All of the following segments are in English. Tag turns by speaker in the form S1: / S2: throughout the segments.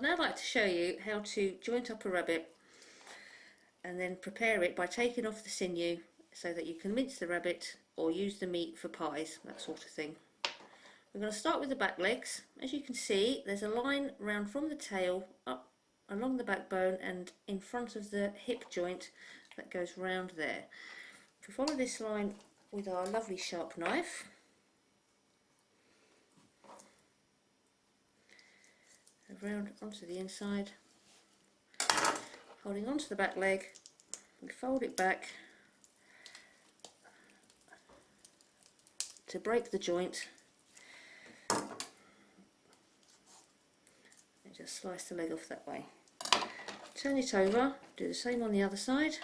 S1: I'd now like to show you how to joint up a rabbit and then prepare it by taking off the sinew so that you can mince the rabbit or use the meat for pies, that sort of thing. We're going to start with the back legs. As you can see, there's a line round from the tail up along the backbone and in front of the hip joint that goes round there. If we follow this line with our lovely sharp knife, around onto the inside, holding onto the back leg, we fold it back to break the joint and just slice the leg off that way. Turn it over, do the same on the other side,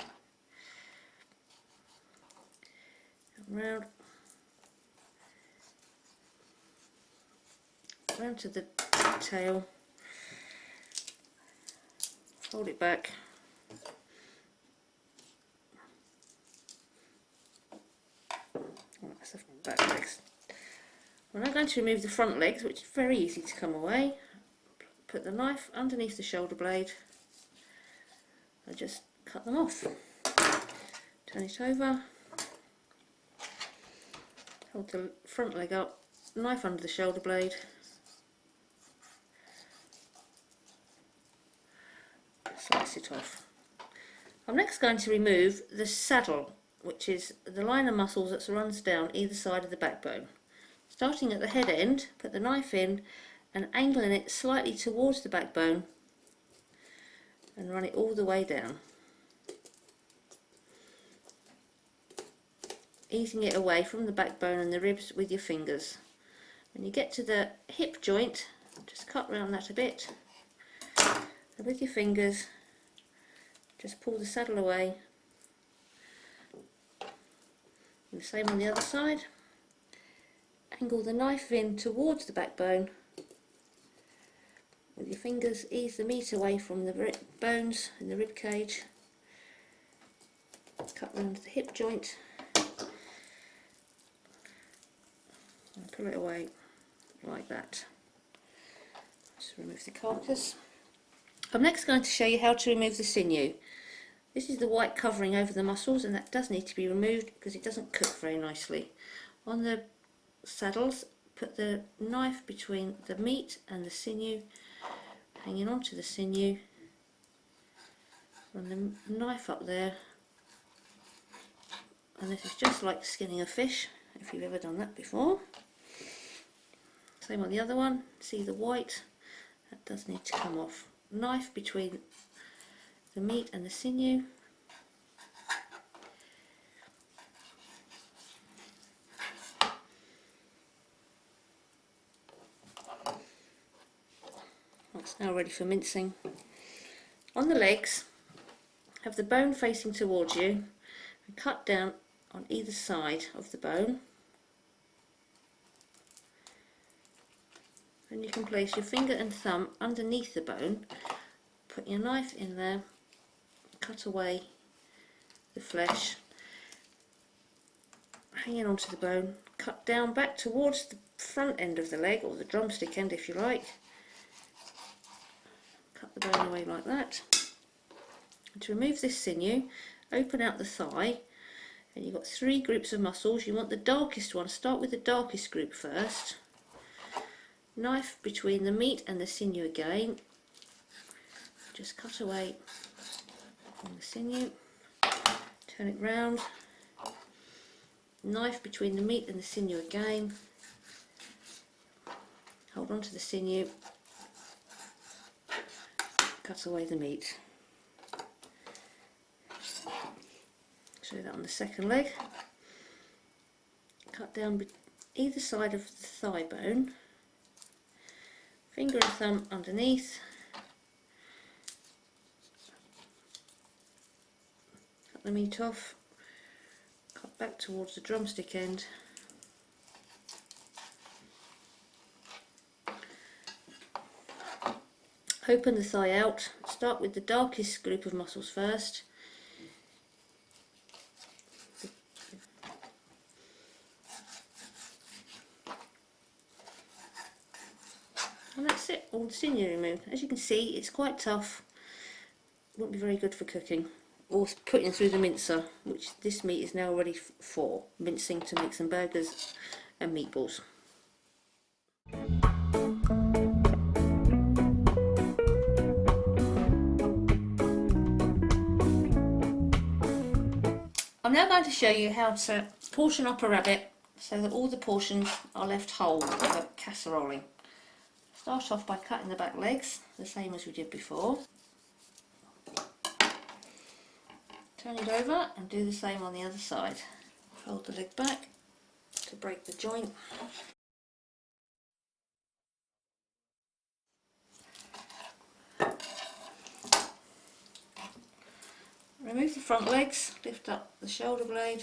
S1: round to the tail, fold it back, that's the back legs. We're now going to remove the front legs, which is very easy to come away. Put the knife underneath the shoulder blade and just cut them off. Turn it over, hold the front leg up, knife under the shoulder blade, slice it off. I'm next going to remove the saddle, which is the line of muscles that runs down either side of the backbone. Starting at the head end, put the knife in and angling it slightly towards the backbone and run it all the way down, easing it away from the backbone and the ribs with your fingers. When you get to the hip joint, just cut round that a bit, and with your fingers just pull the saddle away, and the same on the other side. Angle the knife in towards the backbone. With your fingers, ease the meat away from the bones in the rib cage. Cut round the hip joint and pull it away like that. Just remove the carcass. I'm next going to show you how to remove the sinew. This is the white covering over the muscles, and that does need to be removed because it doesn't cook very nicely. On the saddles, put the knife between the meat and the sinew, hanging onto the sinew, run the knife up there, and this is just like skinning a fish if you've ever done that before. Same on the other one, see the white, that does need to come off. Knife between the meat and the sinew, that's now ready for mincing. On the legs, have the bone facing towards you and cut down on either side of the bone. And you can place your finger and thumb underneath the bone, put your knife in there, cut away the flesh, hanging onto the bone, cut down back towards the front end of the leg, or the drumstick end if you like. Cut the bone away like that. And to remove this sinew, open out the thigh, and you've got three groups of muscles. You want the darkest one, start with the darkest group first. Knife between the meat and the sinew again, just cut away from the sinew, turn it round, knife between the meat and the sinew again, hold on to the sinew, cut away the meat. Show that on the second leg. Cut down either side of the thigh bone, finger and thumb underneath, cut the meat off, cut back towards the drumstick end, open the thigh out, start with the darkest group of muscles first, and let's that's it, all the sinew removed. As you can see, it's quite tough. Won't be very good for cooking or putting through the mincer, which this meat is now ready for mincing to make some burgers and meatballs. I'm now going to show you how to portion up a rabbit so that all the portions are left whole for casseroling. Start off by cutting the back legs, the same as we did before. Turn it over and do the same on the other side. Fold the leg back to break the joint. Remove the front legs, lift up the shoulder blade.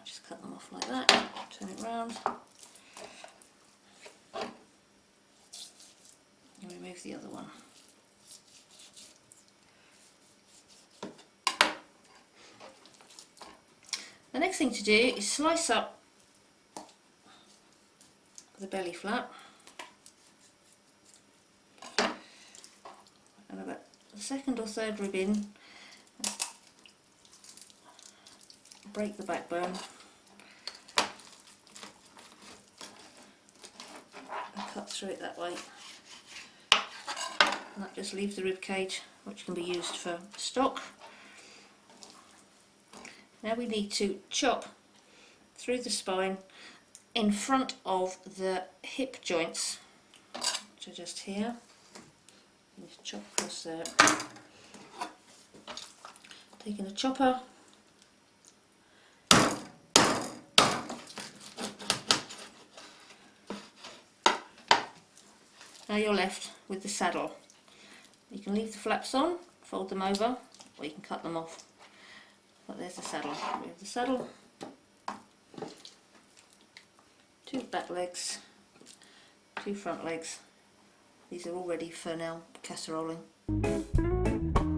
S1: Just cut them off like that, turn it round. And remove the other one. The next thing to do is slice up the belly flap and about the second or third rib in, break the backbone and cut through it that way. And that just leaves the rib cage, which can be used for stock. Now we need to chop through the spine in front of the hip joints, which are just here. You need to chop across there. Taking a chopper, now you're left with the saddle. You can leave the flaps on, fold them over, or you can cut them off. But there's the saddle. We have the saddle, two back legs, two front legs. These are all ready for now casseroling.